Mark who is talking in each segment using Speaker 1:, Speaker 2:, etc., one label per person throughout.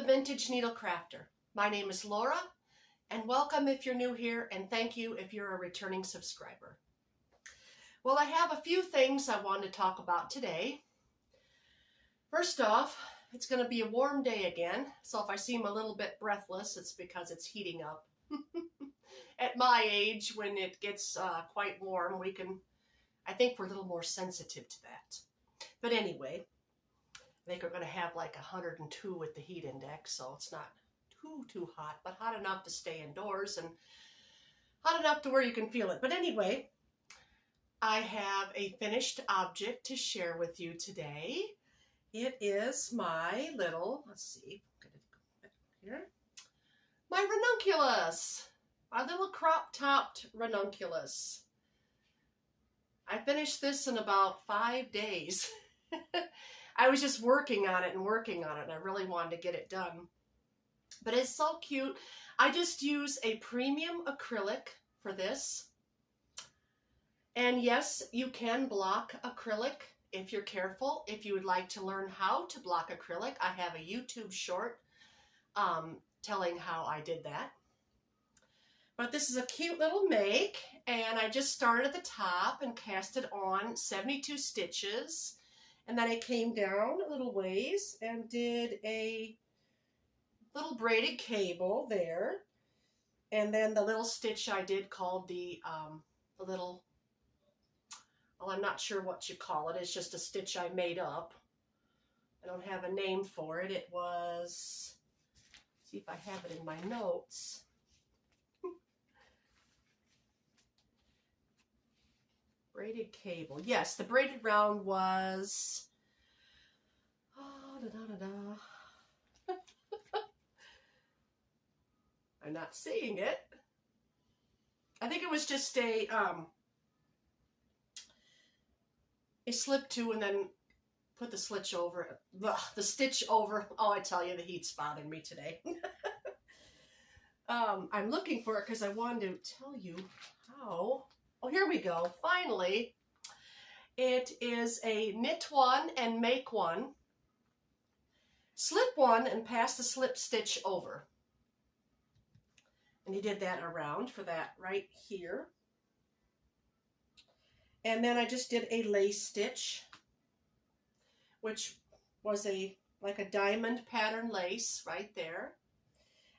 Speaker 1: Vintage Needle Crafter. My name is Laura, and welcome if you're new here, and thank you if you're a returning subscriber. Well, I have a few things I want to talk about today. First off, it's going to be a warm day again, so if I seem a little bit breathless, it's because it's heating up. At my age, when it gets quite warm, I think we're a little more sensitive to that. But anyway, I think we're going to have like 102 with the heat index, so it's not too hot, but hot enough to stay indoors and hot enough to where you can feel it. But anyway, I have a finished object to share with you today. It is my little, my ranunculus, my little crop-topped ranunculus. I finished this in about 5 days. I was just working on it, and I really wanted to get it done. But it's so cute. I just use a premium acrylic for this. And yes, you can block acrylic if you're careful. If you would like to learn how to block acrylic, I have a YouTube short telling how I did that. But this is a cute little make, and I just started at the top and cast it on 72 stitches. And then I came down a little ways and did a little braided cable there. And then the little stitch I did called the little, well, I'm not sure what you call it. It's just a stitch I made up. I don't have a name for it. It was, let's see if I have it in my notes. Braided cable. Yes, the braided round was, I'm not seeing it. I think it was just a slip to and then put the stitch over. The stitch over. Oh, I tell you, the heat's bothering me today. I'm looking for it because I wanted to tell you how. Oh, here we go. Finally, it is a knit one and make one, slip one and pass the slip stitch over. And he did that around for that right here. And then I just did a lace stitch, which was like a diamond pattern lace right there.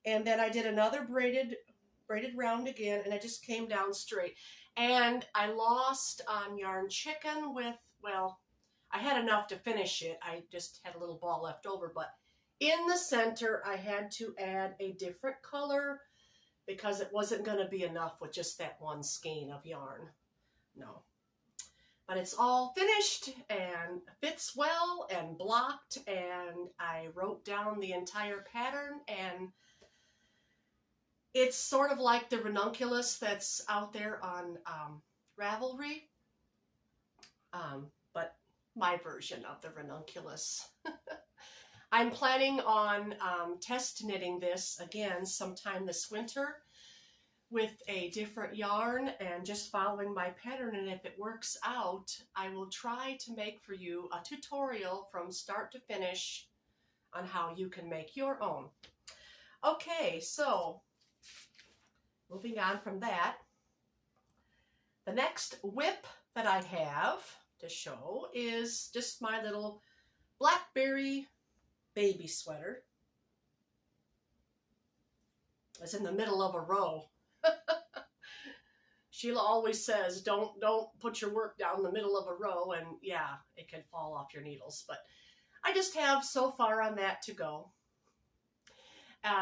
Speaker 1: And then I did another braided round again, and I just came down straight. And I lost on Yarn Chicken with, well, I had enough to finish it. I just had a little ball left over, but in the center, I had to add a different color because it wasn't going to be enough with just that one skein of yarn. No. But it's all finished and fits well and blocked, and I wrote down the entire pattern, and it's sort of like the ranunculus that's out there on Ravelry, but my version of the ranunculus. I'm planning on test knitting this again sometime this winter with a different yarn and just following my pattern, and if it works out, I will try to make for you a tutorial from start to finish on how you can make your own. Okay, so moving on from that, the next WIP that I have to show is just my little blackberry baby sweater. It's in the middle of a row. Sheila always says, don't put your work down the middle of a row, and yeah, it can fall off your needles. But I just have so far on that to go.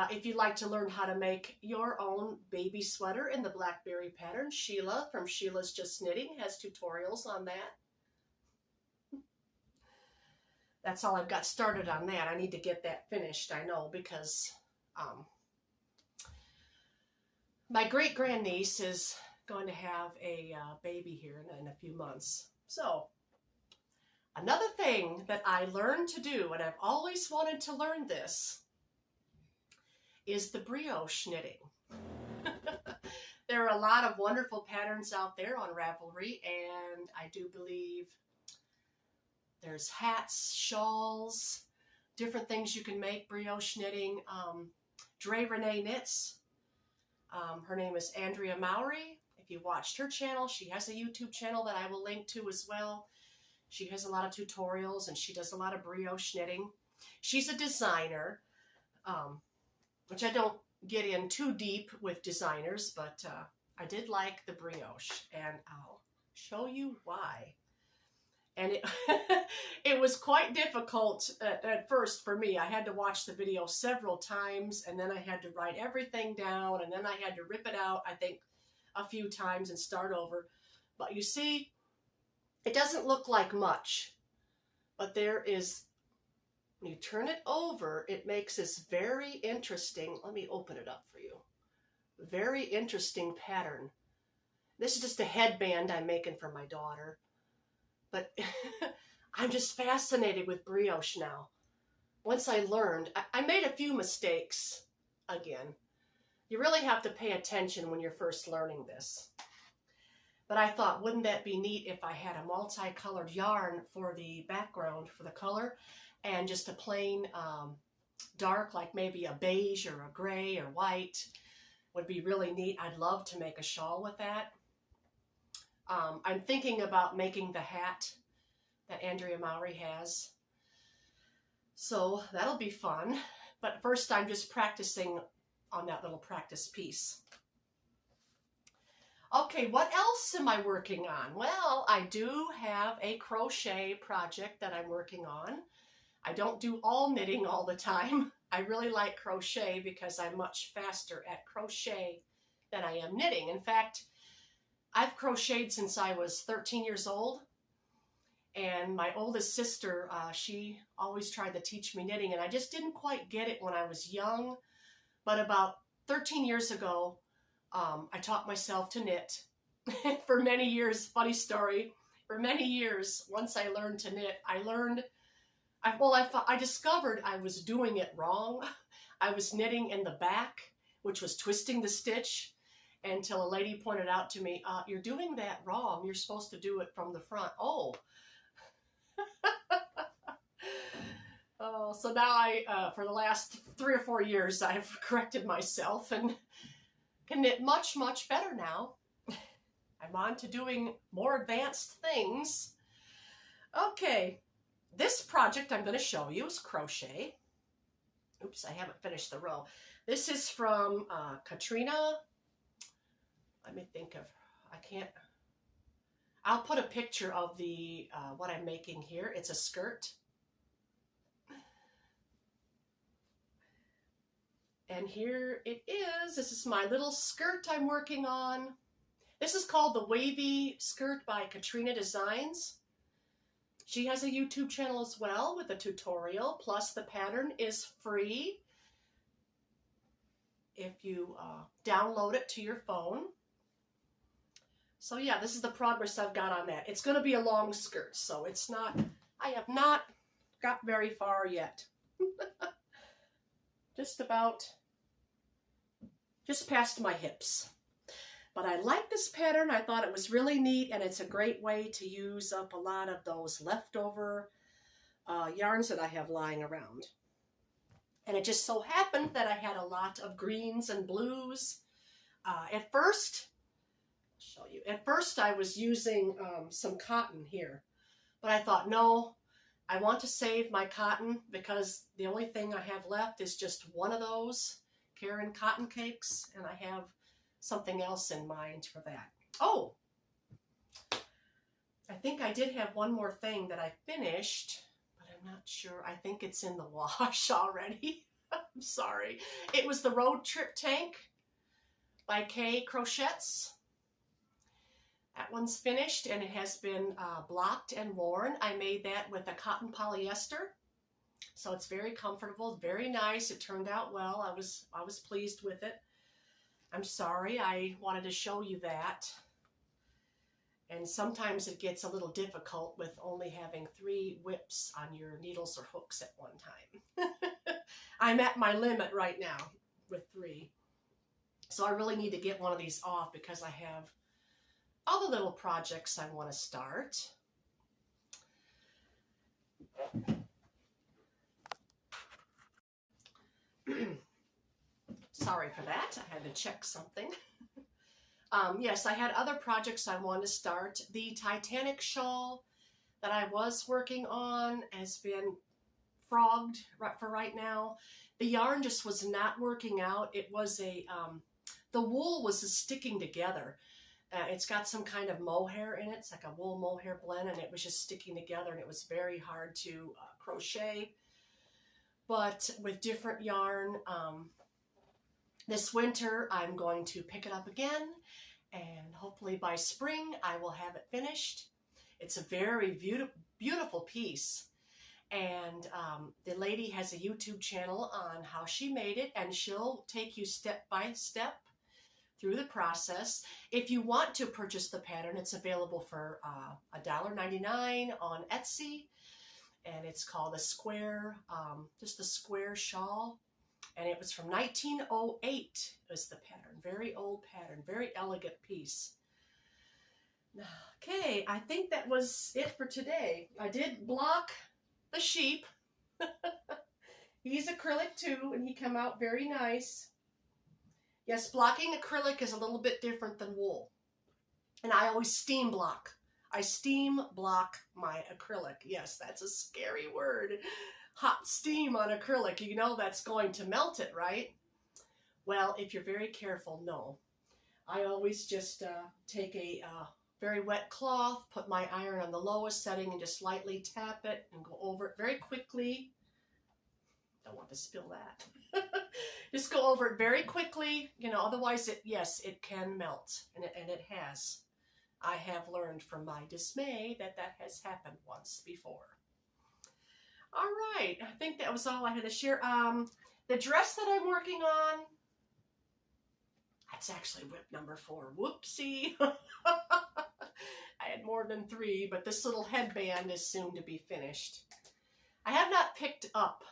Speaker 1: If you'd like to learn how to make your own baby sweater in the blackberry pattern, Sheila from Sheila's Just Knitting has tutorials on that. That's all I've got started on that. I need to get that finished, I know, because my great-grandniece is going to have a baby here in a few months. So, another thing that I learned to do, and I've always wanted to learn this, is the brioche knitting. There are a lot of wonderful patterns out there on Ravelry, and I do believe there's hats, shawls, different things you can make brioche knitting. Dre Renee Knits. Her name is Andrea Mowry. If you watched her channel, she has a YouTube channel that I will link to as well. She has a lot of tutorials and she does a lot of brioche knitting. She's a designer, which I don't get in too deep with designers, but I did like the brioche, and I'll show you why. And it was quite difficult at first for me. I had to watch the video several times, and then I had to write everything down, and then I had to rip it out, I think, a few times and start over. But you see, it doesn't look like much, but there is, when you turn it over, it makes this very interesting, let me open it up for you, very interesting pattern. This is just a headband I'm making for my daughter. But I'm just fascinated with brioche now. Once I learned, I made a few mistakes again. You really have to pay attention when you're first learning this. But I thought, wouldn't that be neat if I had a multicolored yarn for the background, for the color, and just a plain dark, like maybe a beige or a gray or white, would be really neat. I'd love to make a shawl with that. I'm thinking about making the hat that Andrea Mowry has. So that'll be fun. But first I'm just practicing on that little practice piece. Okay, what else am I working on? Well, I do have a crochet project that I'm working on. I don't do all knitting all the time. I really like crochet because I'm much faster at crochet than I am knitting. In fact, I've crocheted since I was 13 years old, and my oldest sister, she always tried to teach me knitting, and I just didn't quite get it when I was young. But about 13 years ago, I taught myself to knit. For many years, funny story, for many years, once I learned to knit, I discovered I was doing it wrong. I was knitting in the back, which was twisting the stitch, until a lady pointed out to me, you're doing that wrong. You're supposed to do it from the front. Oh. Oh, so now for the last 3 or 4 years, I've corrected myself and can knit much, much better now. I'm on to doing more advanced things. Okay, this project I'm going to show you is crochet. Oops, I haven't finished the row. This is from Katrina. Let me think of, I'll put a picture of the, what I'm making here. It's a skirt. And here it is. This is my little skirt I'm working on. This is called the Wavy Skirt by Katrina Designs. She has a YouTube channel as well with a tutorial, plus the pattern is free if you download it to your phone. So yeah, this is the progress I've got on that. It's going to be a long skirt, so it's not, I have not got very far yet. Just past my hips. But I like this pattern. I thought it was really neat, and it's a great way to use up a lot of those leftover yarns that I have lying around. And it just so happened that I had a lot of greens and blues. At first I was using some cotton here, but I thought, no, I want to save my cotton because the only thing I have left is just one of those Karen cotton cakes, and I have something else in mind for that. Oh, I think I did have one more thing that I finished, but I'm not sure. I think it's in the wash already. I'm sorry. It was the Road Trip Tank by Kay Crochets. That one's finished, and it has been blocked and worn. I made that with a cotton polyester, so it's very comfortable, very nice. It turned out well. I was pleased with it. I'm sorry, I wanted to show you that. And sometimes it gets a little difficult with only having 3 whips on your needles or hooks at one time. I'm at my limit right now with 3. So I really need to get one of these off because I have all the little projects I want to start. Sorry for that. I had to check something. Yes, I had other projects I wanted to start. The Titanic shawl that I was working on has been frogged for right now. The yarn just was not working out. It was the wool was just sticking together. It's got some kind of mohair in it. It's like a wool mohair blend, and it was just sticking together, and it was very hard to crochet. But with different yarn, this winter I'm going to pick it up again, and hopefully by spring I will have it finished. It's a very beautiful piece, and the lady has a YouTube channel on how she made it, and she'll take you step by step through the process. If you want to purchase the pattern, it's available for $1.99 on Etsy, and it's called a square, just a square shawl, and it was from 1908 was the pattern. Very old pattern, very elegant piece. Okay, I think that was it for today. I did block the sheep. He's acrylic too, and he came out very nice. Yes, blocking acrylic is a little bit different than wool. And I always steam block. I steam block my acrylic. Yes, that's a scary word. Hot steam on acrylic. You know that's going to melt it, right? Well, if you're very careful, no. I always just take a very wet cloth, put my iron on the lowest setting, and just lightly tap it and go over it very quickly. Don't want to spill that. Just go over it very quickly, you know, otherwise it can melt, and it has. I have learned from my dismay that has happened once before. All right, I think that was all I had to share. The dress that I'm working on, that's actually WIP number 4. Whoopsie. I had more than 3, but this little headband is soon to be finished. I have not picked up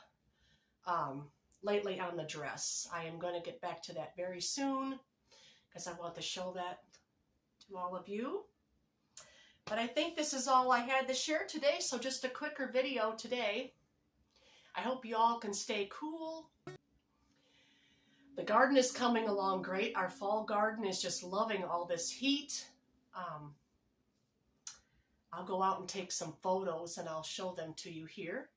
Speaker 1: lately on the dress. I am going to get back to that very soon because I want to show that to all of you. But I think this is all I had to share today, so just a quicker video today. I hope you all can stay cool. The garden is coming along great. Our fall garden is just loving all this heat. I'll go out and take some photos and I'll show them to you here.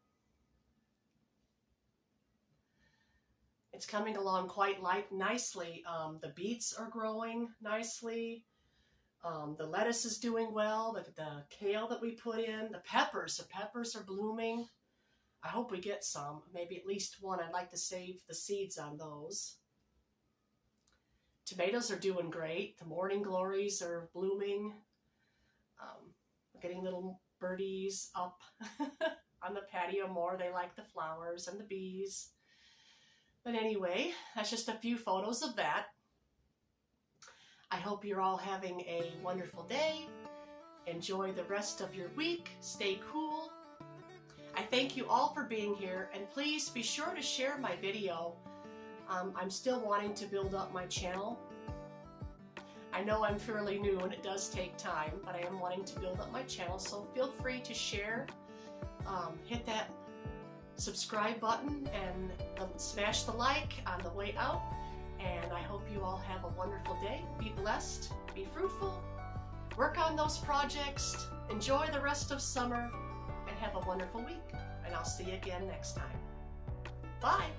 Speaker 1: It's coming along quite nicely. The beets are growing nicely. The lettuce is doing well. The kale that we put in, the peppers are blooming. I hope we get some, maybe at least one. I'd like to save the seeds on those. Tomatoes are doing great. The morning glories are blooming. We're getting little birdies up on the patio more. They like the flowers and the bees. But anyway, that's just a few photos of that. I hope you're all having a wonderful day. Enjoy the rest of your week. Stay cool. I thank you all for being here, and please be sure to share my video. I'm still wanting to build up my channel. I know I'm fairly new and it does take time, but I am wanting to build up my channel, so feel free to share. Hit that subscribe button and smash the like on the way out. And I hope you all have a wonderful day. Be blessed, be fruitful, work on those projects, enjoy the rest of summer, and have a wonderful week. And I'll see you again next time. Bye.